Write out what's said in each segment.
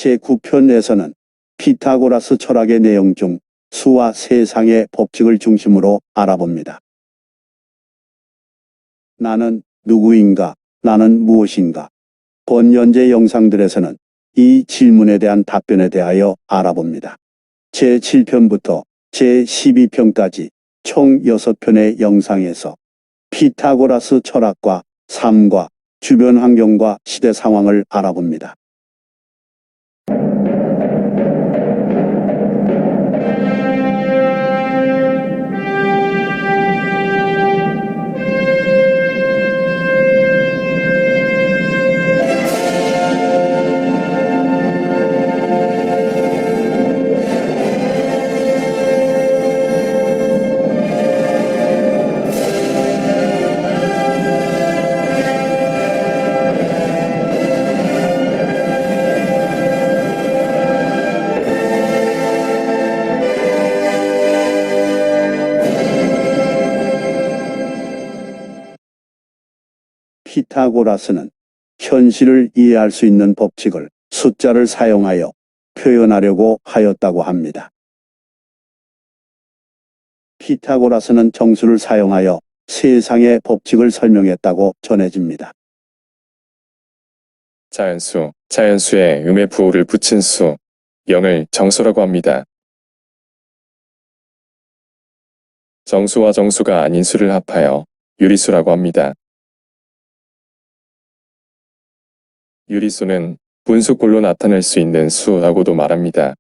제9편에서는 피타고라스 철학의 내용 중 수와 세상의 법칙을 중심으로 알아봅니다. 나는 누구인가? 나는 무엇인가? 번연재 영상들에서는 이 질문에 대한 답변에 대하여 알아봅니다. 제7편부터 제12편까지 총 6편의 영상에서 피타고라스 철학과 삶과 주변 환경과 시대 상황을 알아봅니다. 피타고라스는 현실을 이해할 수 있는 법칙을 숫자를 사용하여 표현하려고 하였다고 합니다. 피타고라스는 정수를 사용하여 세상의 법칙을 설명했다고 전해집니다. 자연수, 자연수에 음의 부호를 붙인 수, 0을 정수라고 합니다. 정수와 정수가 아닌 수를 합하여 유리수라고 합니다. 유리수는 분수꼴로 나타낼 수 있는 수라고도 말합니다.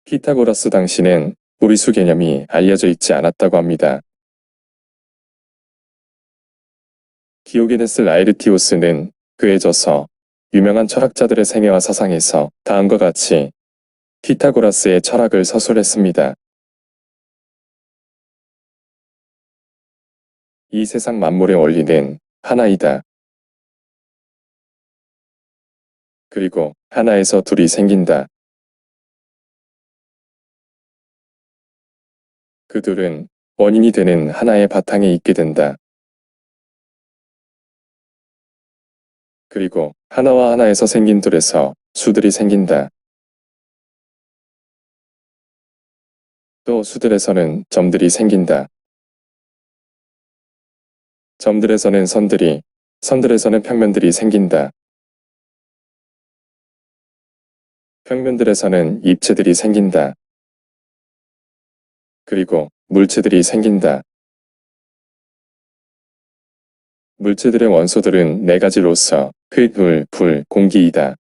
피타고라스 당시는 무리수 개념이 알려져 있지 않았다고 합니다. 디오게네스 라에르티오스는 그에 져서 유명한 철학자들의 생애와 사상에서 다음과 같이 피타고라스의 철학을 서술했습니다. 이 세상 만물의 원리는 하나이다. 그리고 하나에서 둘이 생긴다. 그 둘은 원인이 되는 하나의 바탕에 있게 된다. 그리고 하나와 하나에서 생긴 둘에서 수들이 생긴다. 또 수들에서는 점들이 생긴다. 점들에서는 선들이, 선들에서는 평면들이 생긴다. 평면들에서는 입체들이 생긴다. 그리고 물체들이 생긴다. 물체들의 원소들은 4가지로서 흙, 물, 불, 공기이다.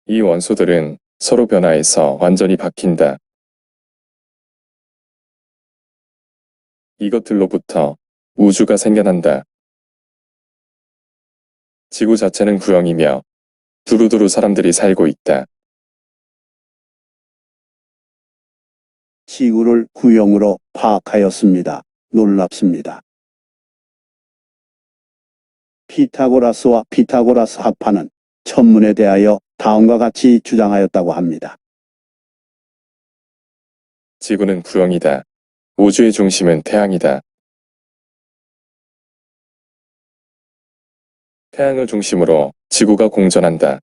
이 원소들은 서로 변화해서 완전히 바뀐다. 이것들로부터 우주가 생겨난다. 지구 자체는 구형이며 두루두루 사람들이 살고 있다. 지구를 구형으로 파악하였습니다. 놀랍습니다. 피타고라스와 피타고라스 합파는 천문에 대하여 다음과 같이 주장하였다고 합니다. 지구는 구형이다. 우주의 중심은 태양이다. 태양을 중심으로 지구가 공전한다.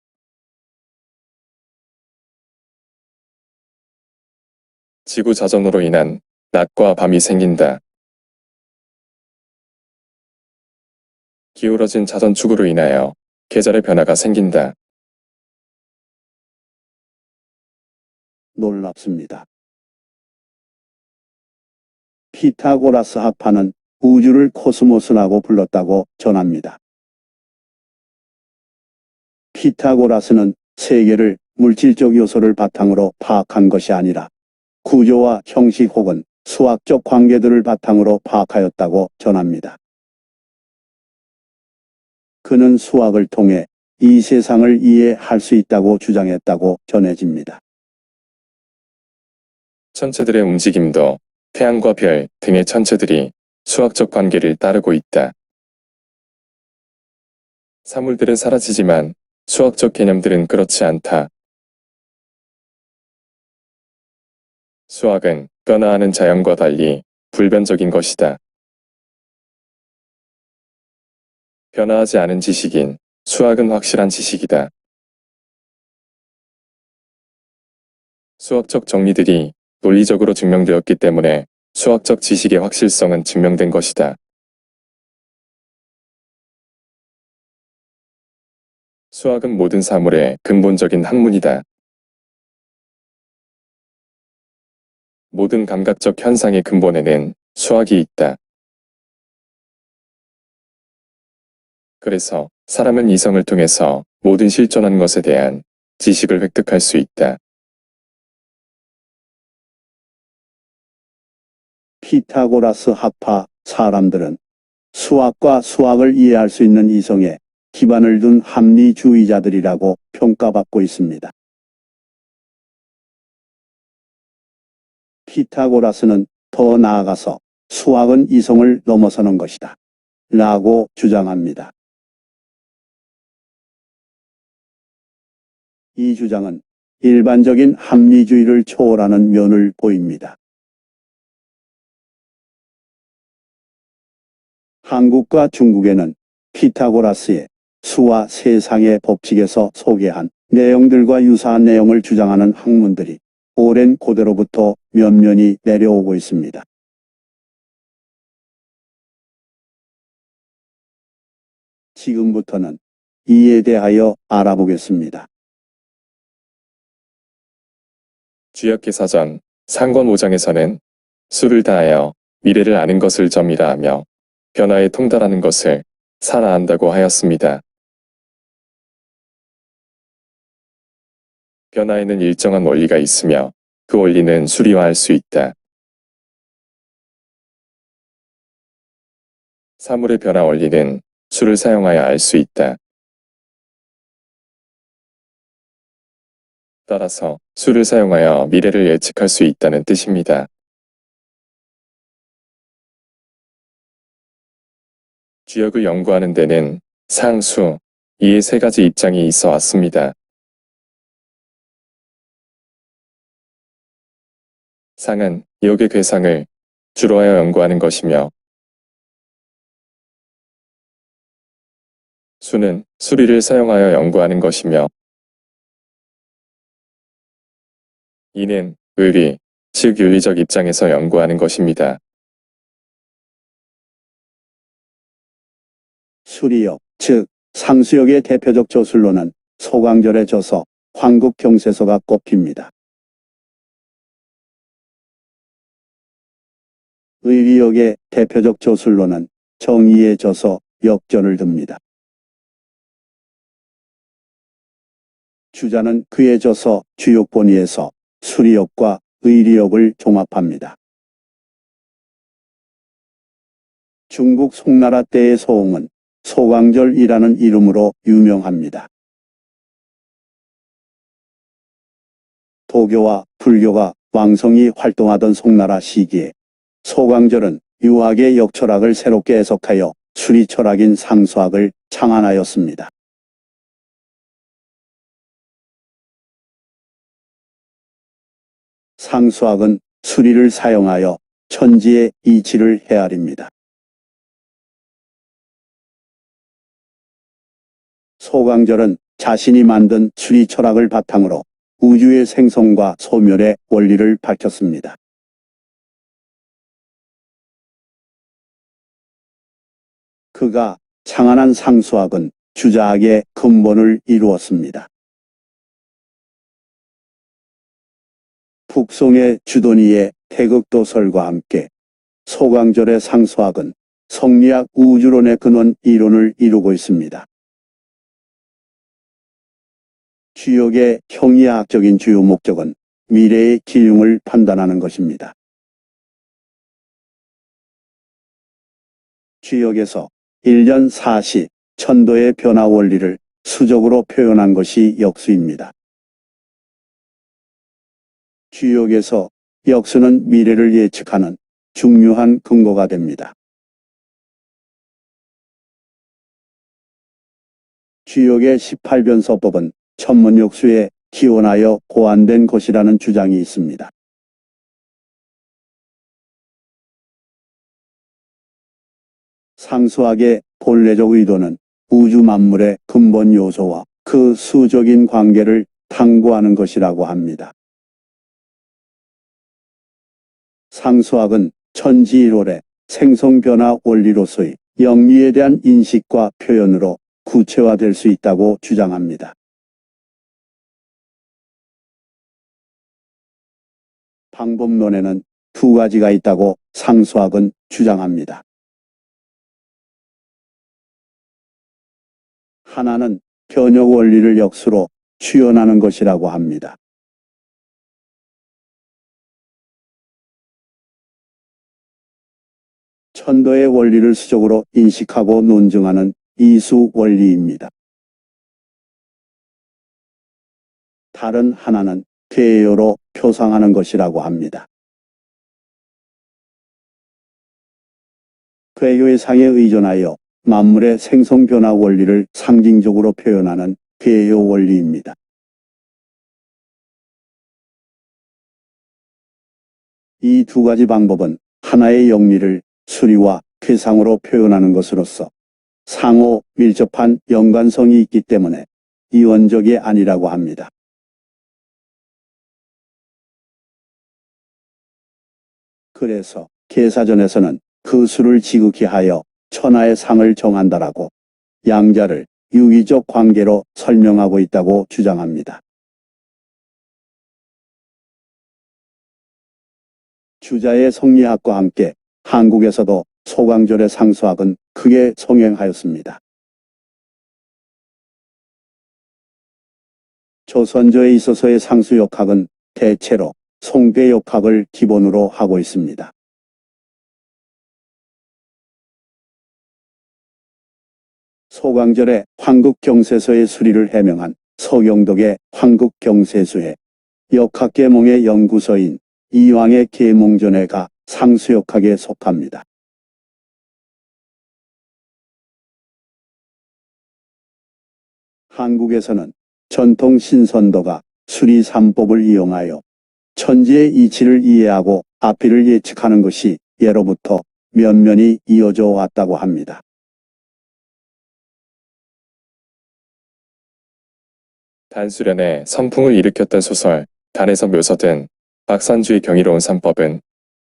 지구 자전으로 인한 낮과 밤이 생긴다. 기울어진 자전축으로 인하여 계절의 변화가 생긴다. 놀랍습니다. 피타고라스 합파는 우주를 코스모스라고 불렀다고 전합니다. 피타고라스는 세계를 물질적 요소를 바탕으로 파악한 것이 아니라 구조와 형식 혹은 수학적 관계들을 바탕으로 파악하였다고 전합니다. 그는 수학을 통해 이 세상을 이해할 수 있다고 주장했다고 전해집니다. 천체들의 움직임도 태양과 별 등의 천체들이 수학적 관계를 따르고 있다. 사물들은 사라지지만 수학적 개념들은 그렇지 않다. 수학은 변화하는 자연과 달리 불변적인 것이다. 변화하지 않은 지식인 수학은 확실한 지식이다. 수학적 정리들이 논리적으로 증명되었기 때문에 수학적 지식의 확실성은 증명된 것이다. 수학은 모든 사물의 근본적인 학문이다. 모든 감각적 현상의 근본에는 수학이 있다. 그래서 사람은 이성을 통해서 모든 실존한 것에 대한 지식을 획득할 수 있다. 피타고라스 학파 사람들은 수학과 수학을 이해할 수 있는 이성에 기반을 둔 합리주의자들이라고 평가받고 있습니다. 피타고라스는 더 나아가서 수학은 이성을 넘어서는 것이다 라고 주장합니다. 이 주장은 일반적인 합리주의를 초월하는 면을 보입니다. 한국과 중국에는 피타고라스의 수와 세상의 법칙에서 소개한 내용들과 유사한 내용을 주장하는 학문들이 오랜 고대로부터 면면이 내려오고 있습니다. 지금부터는 이에 대하여 알아보겠습니다. 주역기사전 상권 5장에서는 수를 다하여 미래를 아는 것을 점이라 하며 변화에 통달하는 것을 사라 한다고 하였습니다. 변화에는 일정한 원리가 있으며 그 원리는 수리화할 수 있다. 사물의 변화 원리는 수를 사용하여 알 수 있다. 따라서 수를 사용하여 미래를 예측할 수 있다는 뜻입니다. 주역을 연구하는 데는 상수, 이의 세 가지 입장이 있어 왔습니다. 상은 역의 괴상을 주로 하여 연구하는 것이며 수는 수리를 사용하여 연구하는 것이며 이는 의리, 즉 윤리적 입장에서 연구하는 것입니다. 수리역, 즉 상수역의 대표적 저술로는 소강절의 저서, 황국경세서가 꼽힙니다. 의리역의 대표적 저술로는 정의의 저서, 역전을 듭니다. 주자는 그의 저서 주역본의에서 수리역과 의리역을 종합합니다. 중국 송나라 때의 소홍은 소강절이라는 이름으로 유명합니다. 도교와 불교가 왕성히 활동하던 송나라 시기에 소강절은 유학의 역철학을 새롭게 해석하여 수리철학인 상수학을 창안하였습니다. 상수학은 수리를 사용하여 천지의 이치를 헤아립니다. 소강절은 자신이 만든 수리철학을 바탕으로 우주의 생성과 소멸의 원리를 밝혔습니다. 그가 창안한 상수학은 주자학의 근본을 이루었습니다. 북송의 주돈이의 태극도설과 함께 소강절의 상수학은 성리학 우주론의 근원 이론을 이루고 있습니다. 주역의 형이학적인 주요 목적은 미래의 기흉을 판단하는 것입니다. 주역에서 일년 사시, 천도의 변화 원리를 수적으로 표현한 것이 역수입니다. 주역에서 역수는 미래를 예측하는 중요한 근거가 됩니다. 주역의 18변서법은 천문역수에 기원하여 고안된 것이라는 주장이 있습니다. 상수학의 본래적 의도는 우주 만물의 근본 요소와 그 수적인 관계를 탐구하는 것이라고 합니다. 상수학은 천지일월의 생성변화 원리로서의 영리에 대한 인식과 표현으로 구체화될 수 있다고 주장합니다. 방법론에는 두 가지가 있다고 상수학은 주장합니다. 하나는 변형 원리를 역수로 추론하는 것이라고 합니다. 천도의 원리를 수적으로 인식하고 논증하는 이수 원리입니다. 다른 하나는 괴요로 표상하는 것이라고 합니다. 괴요의 상에 의존하여 만물의 생성 변화 원리를 상징적으로 표현하는 괴요 원리입니다. 이 두 가지 방법은 하나의 영리를 수리와 쾌상으로 표현하는 것으로서 상호 밀접한 연관성이 있기 때문에 이원적이 아니라고 합니다. 그래서 계사전에서는 그 수를 지극히 하여 천하의 상을 정한다라고 양자를 유기적 관계로 설명하고 있다고 주장합니다. 주자의 성리학과 함께 한국에서도 소강절의 상수학은 크게 성행하였습니다. 조선조에 있어서의 상수역학은 대체로 송대역학을 기본으로 하고 있습니다. 소강절의 황국경세서의 수리를 해명한 서경덕의 황국경세수에 역학계몽의 연구서인 이왕의 계몽전해가 상수역학에 속합니다. 한국에서는 전통 신선도가 수리삼법을 이용하여 천지의 이치를 이해하고 앞뒤를 예측하는 것이 예로부터 면면이 이어져 왔다고 합니다. 단수련에 선풍을 일으켰던 소설, 단에서 묘사된 박산주의 경이로운 삼법은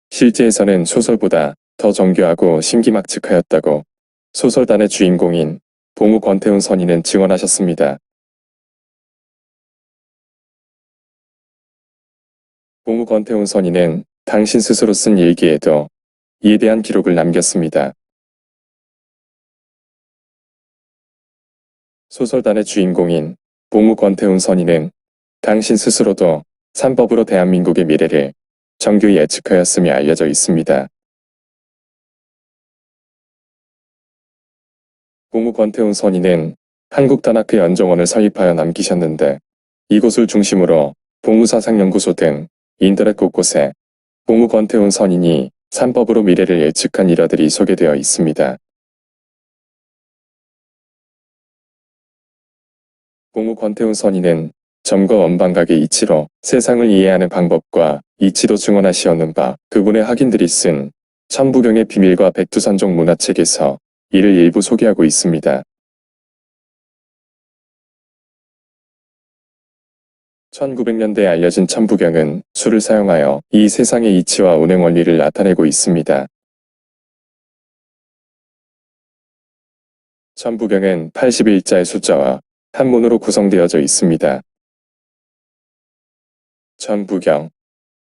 실제에서는 소설보다 더 정교하고 신기막측하였다고 소설단의 주인공인 봉우 권태훈 선인은 증언하셨습니다. 봉우 권태훈 선인은 당신 스스로 쓴 일기에도 이에 대한 기록을 남겼습니다. 소설단의 주인공인 봉우 권태훈 선인은 당신 스스로도 삼법으로 대한민국의 미래를 정교히 예측하였음이 알려져 있습니다. 봉우 권태훈 선인은 한국단학회 연정원을 설립하여 남기셨는데 이곳을 중심으로 봉우사상연구소 등 인터넷 곳곳에 봉우 권태훈 선인이 삼법으로 미래를 예측한 일화들이 소개되어 있습니다. 봉우 권태훈 선인은 점과 원방각의 이치로 세상을 이해하는 방법과 이치도 증언하시었는 바 그분의 학인들이 쓴 천부경의 비밀과 백두산종 문화책에서 이를 일부 소개하고 있습니다. 1900년대에 알려진 천부경은 수를 사용하여 이 세상의 이치와 운행 원리를 나타내고 있습니다. 천부경은 81자의 숫자와 한문으로 구성되어져 있습니다. 천부경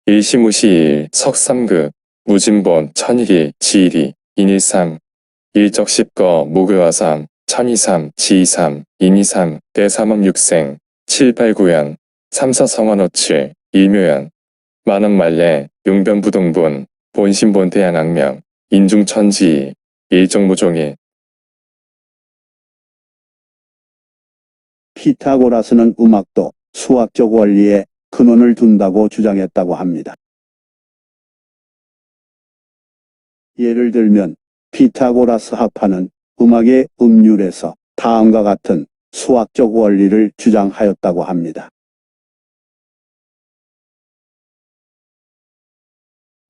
일시무시일 석삼극 무진본 천일일 지일이 인일삼 일적십거 무교화삼 천이삼 지이삼 인이삼 대삼업육생 칠팔구연 삼사성원어칠 일묘연 만왕말래 용변부동본 본신본태양악명 인중천지 일정무종일 피타고라스는 음악도 수학적 원리에 근원을 둔다고 주장했다고 합니다. 예를 들면 피타고라스 합파는 음악의 음률에서 다음과 같은 수학적 원리를 주장하였다고 합니다.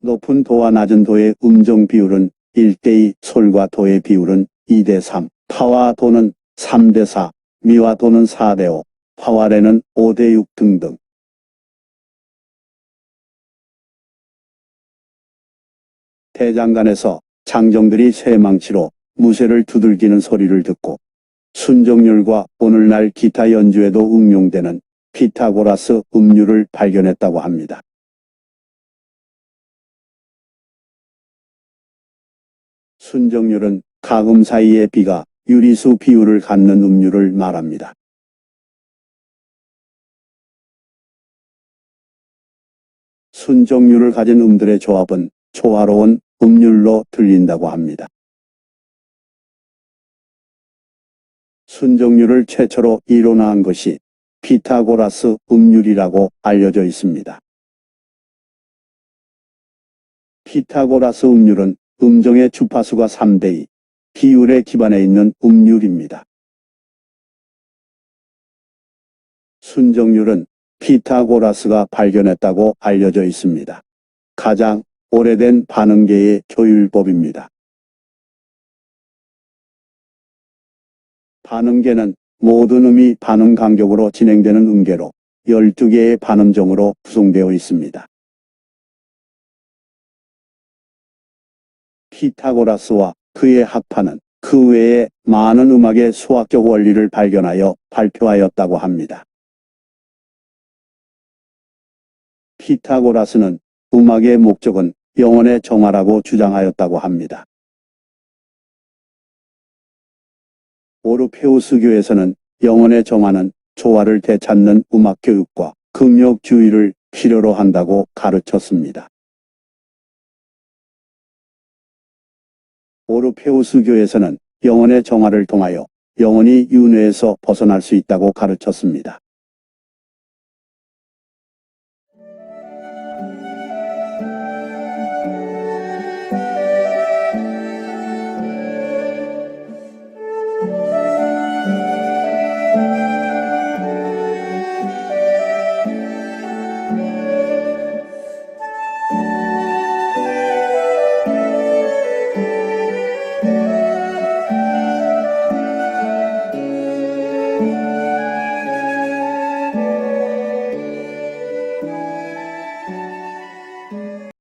높은 도와 낮은 도의 음정 비율은 1대2, 솔과 도의 비율은 2대3, 파와 도는 3대 4, 미와 도는 4대 5, 화활에는 5대 6 등등. 대장간에서 장정들이 쇠망치로 무쇠를 두들기는 소리를 듣고 순정률과 오늘날 기타 연주에도 응용되는 피타고라스 음률을 발견했다고 합니다. 순정률은 가금 사이의 비가 유리수 비율을 갖는 음률을 말합니다. 순정률을 가진 음들의 조합은 조화로운 음률로 들린다고 합니다. 순정률을 최초로 이론화한 것이 피타고라스 음률이라고 알려져 있습니다. 피타고라스 음률은 음정의 주파수가 3대 2, 비율에 기반해 있는 음률입니다. 순정률은 피타고라스가 발견했다고 알려져 있습니다. 가장 오래된 반응계의 조율법입니다. 반응계는 모든 음이 반응 간격으로 진행되는 음계로 12개의 반음정으로 구성되어 있습니다. 피타고라스와 그의 학파는 그 외에 많은 음악의 수학적 원리를 발견하여 발표하였다고 합니다. 피타고라스는 음악의 목적은 영혼의 정화라고 주장하였다고 합니다. 오르페우스교에서는 영혼의 정화는 조화를 되찾는 음악 교육과 긍욕주의를 필요로 한다고 가르쳤습니다. 오르페우스교에서는 영혼의 정화를 통하여 영혼이 윤회에서 벗어날 수 있다고 가르쳤습니다.